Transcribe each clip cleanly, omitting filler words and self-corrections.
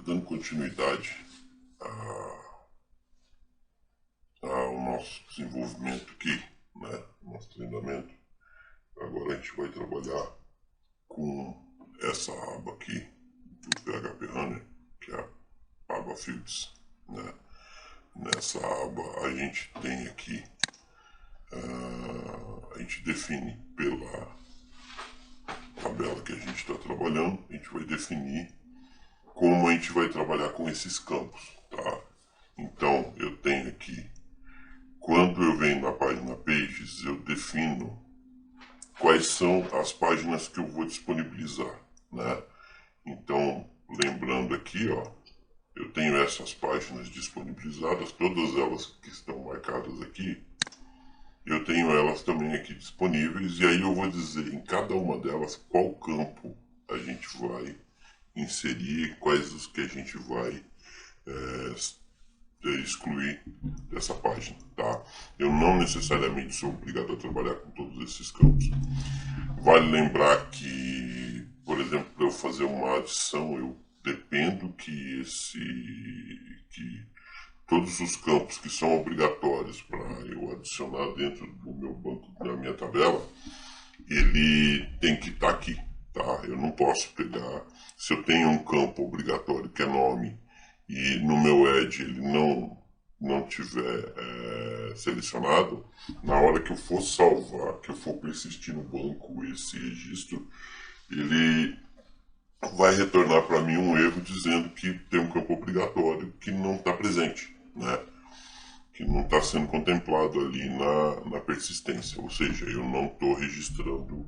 dando continuidade ao nosso desenvolvimento aqui, né? Nosso treinamento. Agora a gente vai trabalhar com essa aba aqui do PHP Runner, que é a aba Fields, né? Nessa aba a gente tem aqui, a gente define pela tabela que a gente está trabalhando, a gente vai definir como a gente vai trabalhar com esses campos, tá? Então eu tenho aqui, quando eu venho na página Pages, eu defino quais são as páginas que eu vou disponibilizar, né? Então, lembrando aqui, ó, eu tenho essas páginas disponibilizadas, todas elas que estão marcadas aqui, eu tenho elas também aqui disponíveis, e aí eu vou dizer em cada uma delas qual campo a gente vai inserir, quais os que a gente vai excluir dessa página, tá? Eu não necessariamente sou obrigado a trabalhar com todos esses campos. Vale lembrar que, por exemplo, para eu fazer uma adição, eu dependo que todos os campos que são obrigatórios para eu adicionar dentro do meu banco, da minha tabela, ele tem que estar aqui, tá? Eu não posso pegar, se eu tenho um campo obrigatório que é nome e no meu Edge ele não tiver selecionado, na hora que eu for salvar, que eu for persistir no banco esse registro, ele vai retornar para mim um erro dizendo que tem um campo obrigatório que não está presente, né? Que não está sendo contemplado ali na persistência, ou seja, eu não estou registrando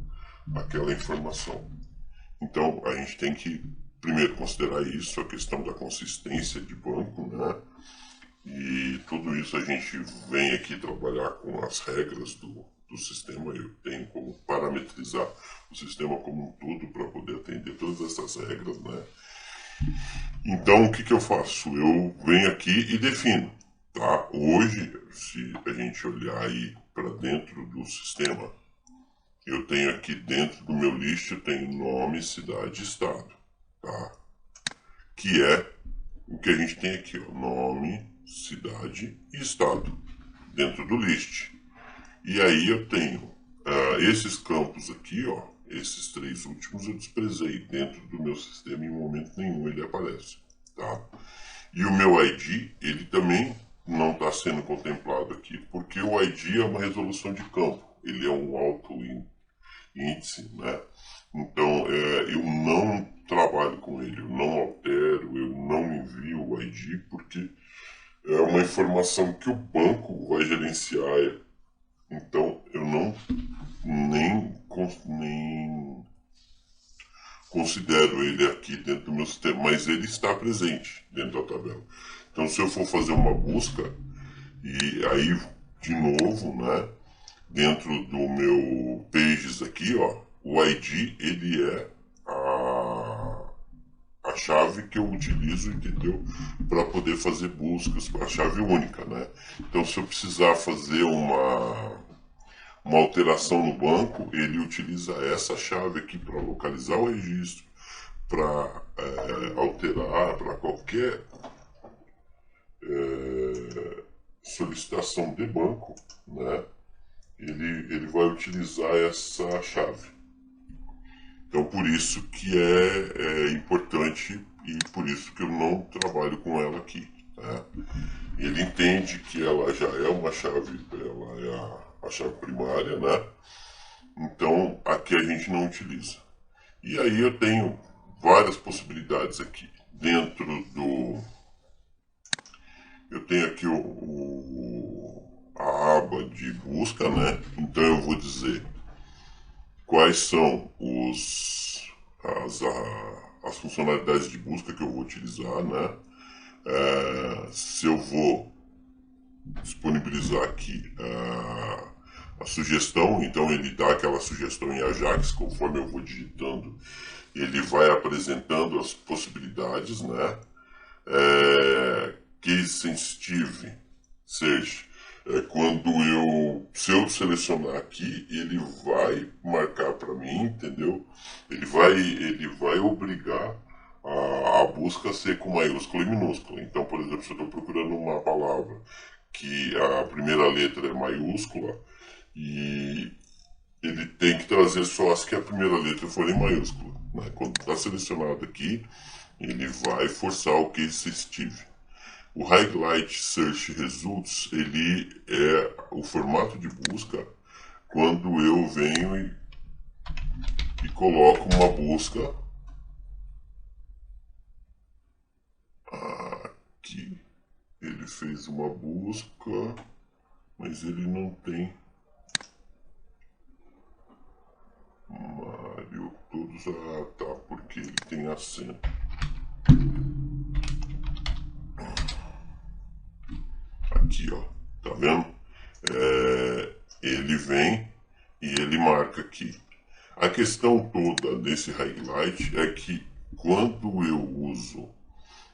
aquela informação. Então a gente tem que primeiro considerar isso, a questão da consistência de banco, né? E tudo isso a gente vem aqui trabalhar com as regras do sistema. Eu tenho como parametrizar o sistema como um todo para poder atender todas essas regras, né? Então o que eu faço? Eu venho aqui e defino, tá? Hoje, se a gente olhar aí para dentro do sistema, eu tenho aqui dentro do meu list, eu tenho nome, cidade e estado, tá? Que é o que a gente tem aqui, ó, nome, cidade e estado, dentro do list. E aí eu tenho esses campos aqui, ó, esses três últimos eu desprezei dentro do meu sistema, em momento nenhum ele aparece, tá? E o meu ID, ele também não está sendo contemplado aqui, porque o ID é uma resolução de campo, ele é um auto-índice, né? Então eu não trabalho com ele, eu não altero, eu não envio o ID, porque é uma informação que o banco vai gerenciar. Então eu nem considero ele aqui dentro do meu sistema, mas ele está presente dentro da tabela. Então se eu for fazer uma busca, e aí de novo, né, dentro do meu Pages aqui, ó, o ID ele é a chave que eu utilizo, entendeu? Para poder fazer buscas, a chave única, né? Então se eu precisar fazer uma alteração no banco, ele utiliza essa chave aqui para localizar o registro, para alterar, para qualquer solicitação de banco, né? Ele vai utilizar essa chave. Então por isso que é importante e por isso que eu não trabalho com ela aqui, né? Ele entende que ela já é uma chave, ela é a chave primária, né? Então aqui a gente não utiliza. E aí eu tenho várias possibilidades aqui. Dentro do... eu tenho aqui a aba de busca, né? Então eu vou dizer quais são as funcionalidades de busca que eu vou utilizar, né? Se eu vou disponibilizar aqui a sugestão, então ele dá aquela sugestão em Ajax, conforme eu vou digitando, ele vai apresentando as possibilidades, né? Case sensitive, seja, se eu selecionar aqui, ele vai marcar para mim, entendeu? Ele vai obrigar a busca ser com maiúscula e minúscula. Então, por exemplo, se eu estou procurando uma palavra que a primeira letra é maiúscula, e ele tem que trazer só as que a primeira letra for em maiúscula, né? Quando está selecionado aqui, ele vai forçar o case sensitive. O Highlight Search Results, ele é o formato de busca quando eu venho e coloco uma busca aqui. Ele fez uma busca, mas ele não tem Mário todos. Tá, porque ele tem acento. Aqui, ó, tá vendo? Ele vem e ele marca aqui. A questão toda desse highlight é que quando eu uso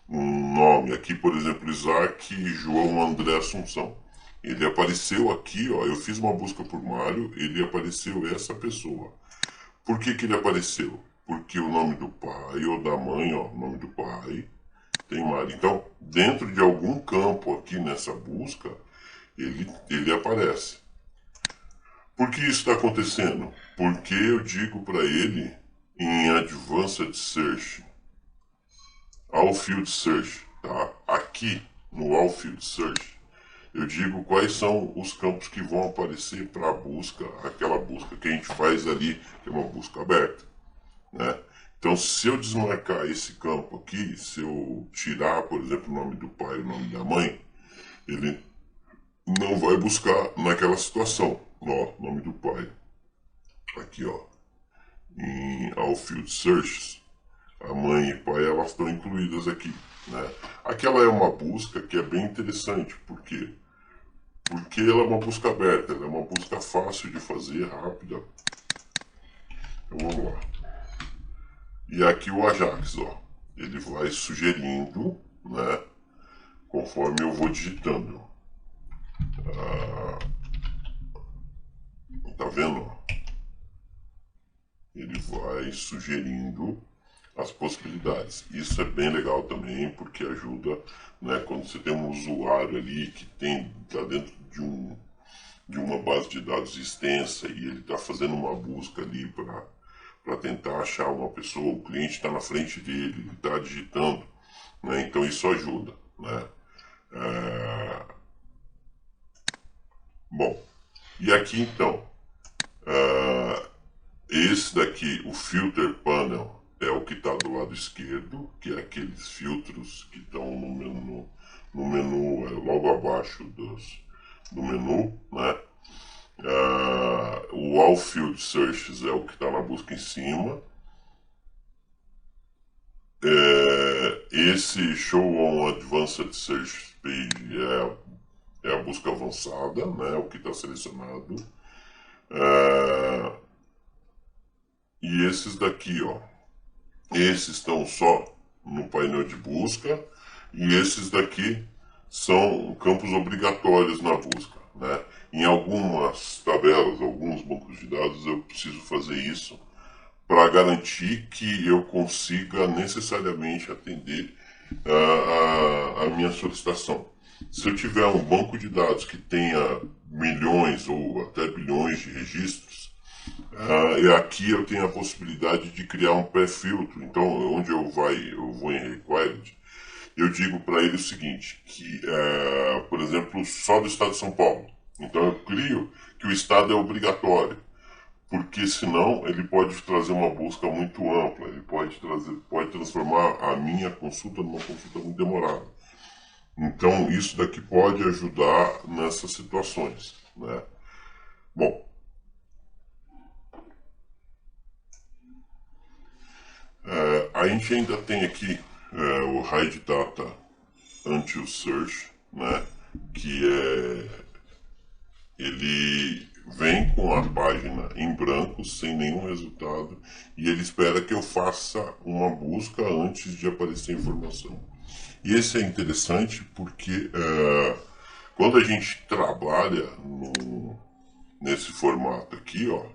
um nome aqui, por exemplo, Isaac João André Assunção, ele apareceu aqui, ó, eu fiz uma busca por Mário, ele apareceu essa pessoa. Por que que ele apareceu? Porque o nome do pai ou da mãe, ó, o nome do pai tem Mário. Então, dentro de algum campo aqui nessa busca, ele aparece. Por que isso está acontecendo? Porque eu digo para ele em Advanced Search, All Field Search, tá? Aqui no All Field Search, eu digo quais são os campos que vão aparecer para a busca, aquela busca que a gente faz ali, que é uma busca aberta, né? Então, se eu desmarcar esse campo aqui, se eu tirar, por exemplo, o nome do pai e o nome da mãe, ele não vai buscar naquela situação. Ó, nome do pai. Aqui, ó. Em All Field Searches, a mãe e pai, elas estão incluídas aqui, né? Aquela é uma busca que é bem interessante, porque ela é uma busca aberta, ela é uma busca fácil de fazer, rápida. Então vamos lá. E aqui o Ajax, ó, ele vai sugerindo, né, conforme eu vou digitando. Tá vendo? Ele vai sugerindo as possibilidades. Isso é bem legal também, porque ajuda, né, quando você tem um usuário ali que está dentro de uma base de dados extensa e ele está fazendo uma busca ali para tentar achar uma pessoa, o cliente está na frente dele, ele está digitando, né, então isso ajuda, né. Bom, e aqui então, esse daqui, o Filter Panel, é o que está do lado esquerdo, que é aqueles filtros que estão no menu logo abaixo do menu, né? O All Field Searches é o que está na busca em cima. Esse Show on Advanced Search Page é a busca avançada, né? O que está selecionado. E esses daqui, ó. Esses estão só no painel de busca e esses daqui são campos obrigatórios na busca, né? Em algumas tabelas, alguns bancos de dados, eu preciso fazer isso para garantir que eu consiga necessariamente atender a minha solicitação. Se eu tiver um banco de dados que tenha milhões ou até bilhões de registros, e aqui eu tenho a possibilidade de criar um pré-filtro. Então, onde eu vou em Required, eu digo para ele o seguinte, que, por exemplo, só do estado de São Paulo. Então, eu crio que o estado é obrigatório, porque senão ele pode trazer uma busca muito ampla, ele pode transformar a minha consulta numa consulta muito demorada. Então, isso daqui pode ajudar nessas situações, né? Bom, a gente ainda tem aqui o Hide Data Until Search, né? Que ele vem com a página em branco, sem nenhum resultado, e ele espera que eu faça uma busca antes de aparecer informação. E esse é interessante porque quando a gente trabalha nesse formato aqui, ó,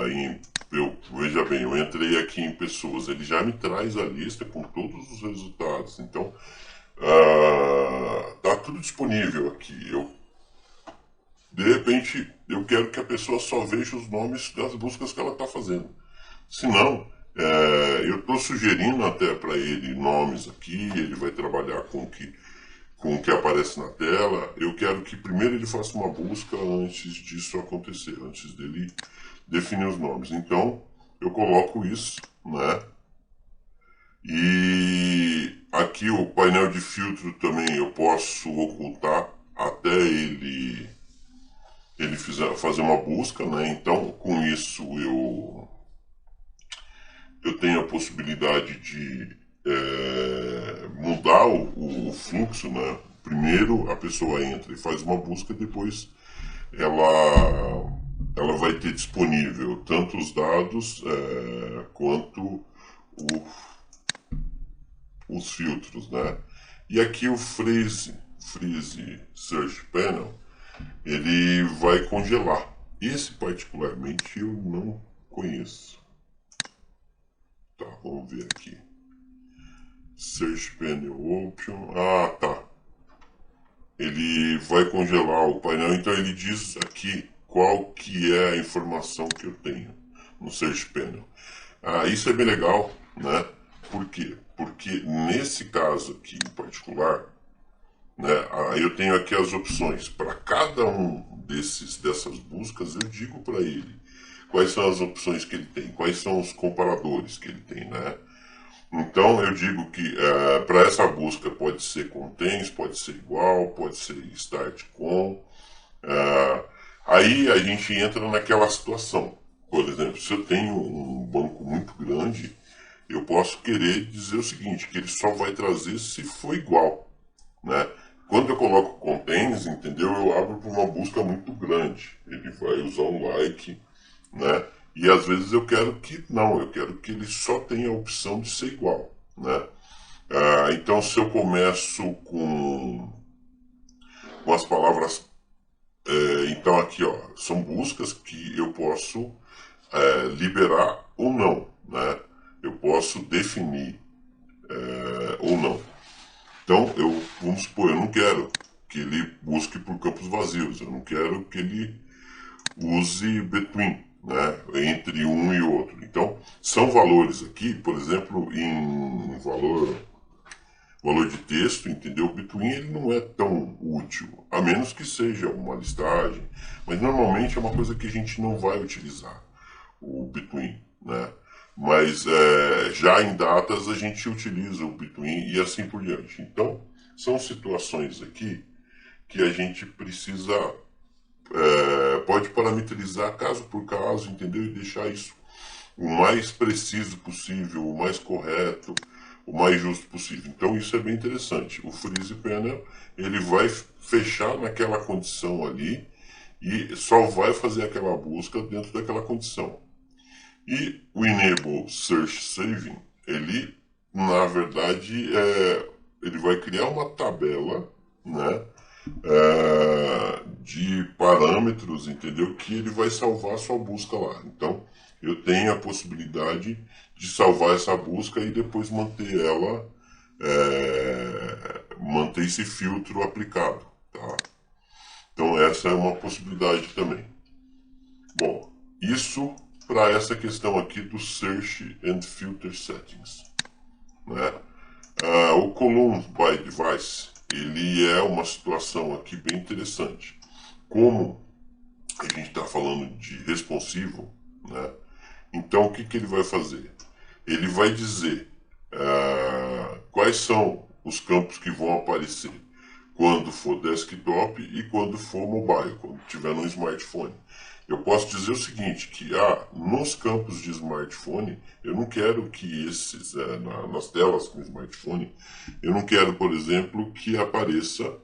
em veja bem, eu entrei aqui em pessoas, ele já me traz a lista com todos os resultados. Então, tá tudo disponível aqui. De repente, eu quero que a pessoa só veja os nomes das buscas que ela está fazendo. Se não, eu estou sugerindo até para ele nomes aqui, ele vai trabalhar com o que aparece na tela. Eu quero que primeiro ele faça uma busca antes disso acontecer, antes dele definir os nomes. Então, eu coloco isso, né? E aqui o painel de filtro também eu posso ocultar até ele fazer uma busca, né? Então, com isso eu tenho a possibilidade de mudar o fluxo, né? Primeiro a pessoa entra e faz uma busca, depois ela vai ter disponível tanto os dados quanto os filtros, né? E aqui o Freeze Search Panel, ele vai congelar. Esse particularmente eu não conheço. Tá, vamos ver aqui. Search Panel Option. Ah, tá. Ele vai congelar o painel, então ele diz aqui qual que é a informação que eu tenho no Search Panel. Isso é bem legal, né? Por quê? Porque nesse caso aqui em particular, né, eu tenho aqui as opções. Para cada um dessas buscas, eu digo para ele quais são as opções que ele tem, quais são os comparadores que ele tem, né? Então eu digo que para essa busca pode ser contents, pode ser igual, pode ser start com. Aí a gente entra naquela situação. Por exemplo, se eu tenho um banco muito grande, eu posso querer dizer o seguinte, que ele só vai trazer se for igual, né? Quando eu coloco contents, entendeu? Eu abro para uma busca muito grande. Ele vai usar um like, né? E às vezes eu quero que não, eu quero que ele só tenha a opção de ser igual, né? Então se eu começo com as palavras, então aqui ó, são buscas que eu posso liberar ou não, né? Eu posso definir ou não. Então vamos supor, eu não quero que ele busque por campos vazios, eu não quero que ele use between, né, entre um e outro. Então, são valores aqui, por exemplo, em valor de texto, entendeu? O between ele não é tão útil, a menos que seja uma listagem, mas normalmente é uma coisa que a gente não vai utilizar, o between, né? Mas já em datas a gente utiliza o between e assim por diante. Então, são situações aqui que a gente precisa pode parametrizar caso por caso, entendeu? E deixar isso o mais preciso possível, o mais correto, o mais justo possível. Então isso é bem interessante. O Freeze Panel, ele vai fechar naquela condição ali e só vai fazer aquela busca dentro daquela condição. E o Enable Search Saving, ele, na verdade, ele vai criar uma tabela, né? De parâmetros, entendeu? Que ele vai salvar a sua busca lá. Então, eu tenho a possibilidade de salvar essa busca e depois manter ela, manter esse filtro aplicado, tá? Então, essa é uma possibilidade também. Bom, isso para essa questão aqui do Search and Filter Settings, né? O Column by Device, ele é uma situação aqui bem interessante. Como a gente está falando de responsivo, né? Então o que ele vai fazer? Ele vai dizer quais são os campos que vão aparecer quando for desktop e quando for mobile, quando tiver no smartphone. Eu posso dizer o seguinte, que nos campos de smartphone, eu não quero que esses, nas telas com smartphone, eu não quero, por exemplo, que apareça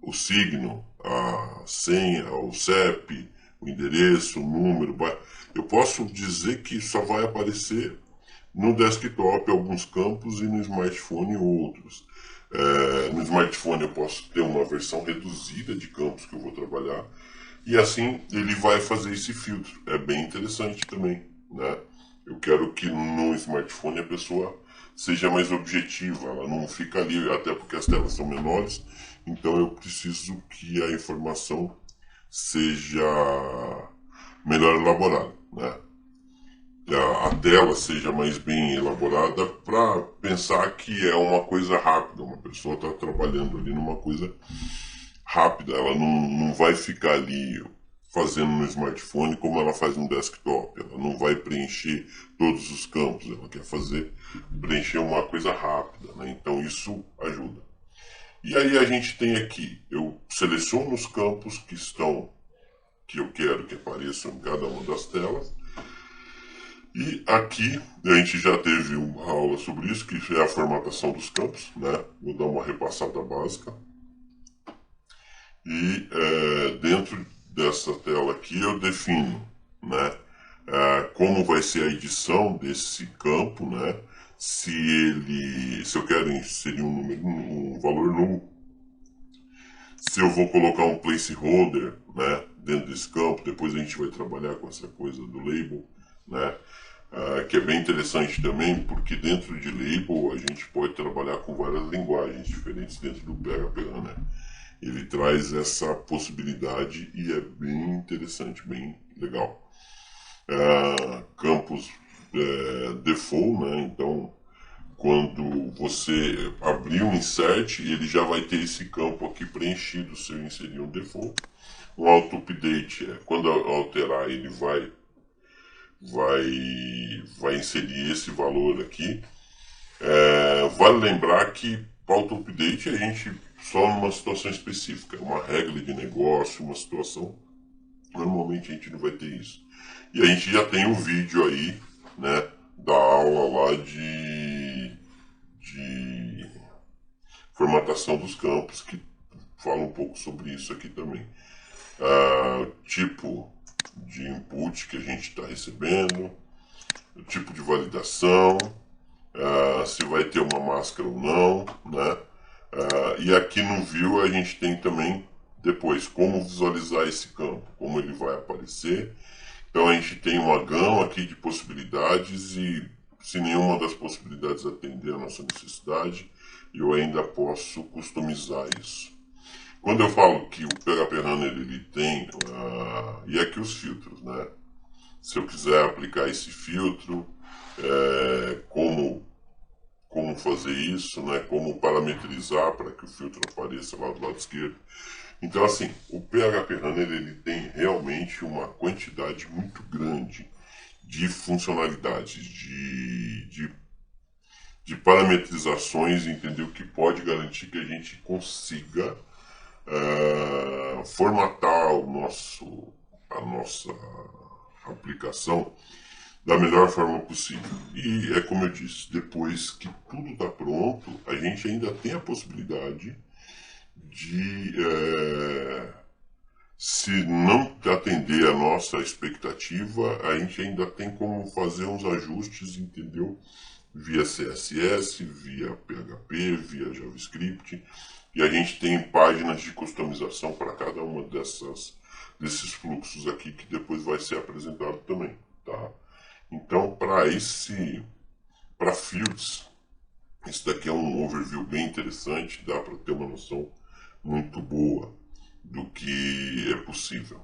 o signo, a senha, o CEP, o endereço, o número. Eu posso dizer que só vai aparecer no desktop alguns campos e no smartphone outros. No smartphone eu posso ter uma versão reduzida de campos que eu vou trabalhar. E assim ele vai fazer esse filtro. É bem interessante também, né? Eu quero que no smartphone a pessoa seja mais objetiva, ela não fica ali, até porque as telas são menores, então eu preciso que a informação seja melhor elaborada, né? A tela seja mais bem elaborada para pensar que é uma coisa rápida, uma pessoa está trabalhando ali numa coisa rápida, ela não vai ficar ali fazendo no smartphone como ela faz no desktop, ela não vai preencher todos os campos, ela quer preencher uma coisa rápida, né? Então isso ajuda. E aí a gente tem aqui, eu seleciono os campos que eu quero que apareçam em cada uma das telas. E aqui a gente já teve uma aula sobre isso, que é a formatação dos campos, né? Vou dar uma repassada básica. E dentro dessa tela aqui eu defino, né, como vai ser a edição desse campo, né? Se eu quero inserir um valor nulo, se eu vou colocar um placeholder, né, dentro desse campo. Depois a gente vai trabalhar com essa coisa do label, né, que é bem interessante também, porque dentro de label a gente pode trabalhar com várias linguagens diferentes dentro do PHP, né? Ele traz essa possibilidade e é bem interessante, bem legal. Campos default, né? Então, quando você abrir um insert, ele já vai ter esse campo aqui preenchido se eu inserir um default. Um auto-update, quando alterar, ele vai inserir esse valor aqui. Vale lembrar que auto-update a gente só numa situação específica, uma regra de negócio, uma situação. Normalmente a gente não vai ter isso. E a gente já tem um vídeo aí, né, da aula lá de formatação dos campos, que fala um pouco sobre isso aqui também. Tipo de input que a gente está recebendo, o tipo de validação, se vai ter uma máscara ou não, né? E aqui no View a gente tem também depois como visualizar esse campo, como ele vai aparecer. Então a gente tem uma gama aqui de possibilidades e se nenhuma das possibilidades atender a nossa necessidade, eu ainda posso customizar isso. Quando eu falo que o PHP Runner ele tem, e aqui os filtros, né? Se eu quiser aplicar esse filtro, como fazer isso, né? Como parametrizar para que o filtro apareça lá do lado esquerdo. Então, assim, o PHP Runner ele tem realmente uma quantidade muito grande de funcionalidades, de parametrizações, entendeu? Que pode garantir que a gente consiga formatar a nossa aplicação da melhor forma possível. E é como eu disse, depois que tudo está pronto, a gente ainda tem a possibilidade de, se não atender a nossa expectativa, a gente ainda tem como fazer uns ajustes, entendeu? Via CSS, via PHP, via JavaScript, e a gente tem páginas de customização para cada uma desses fluxos aqui que depois vai ser apresentado também, tá? Então, para fields, isso daqui é um overview bem interessante, dá para ter uma noção muito boa do que é possível.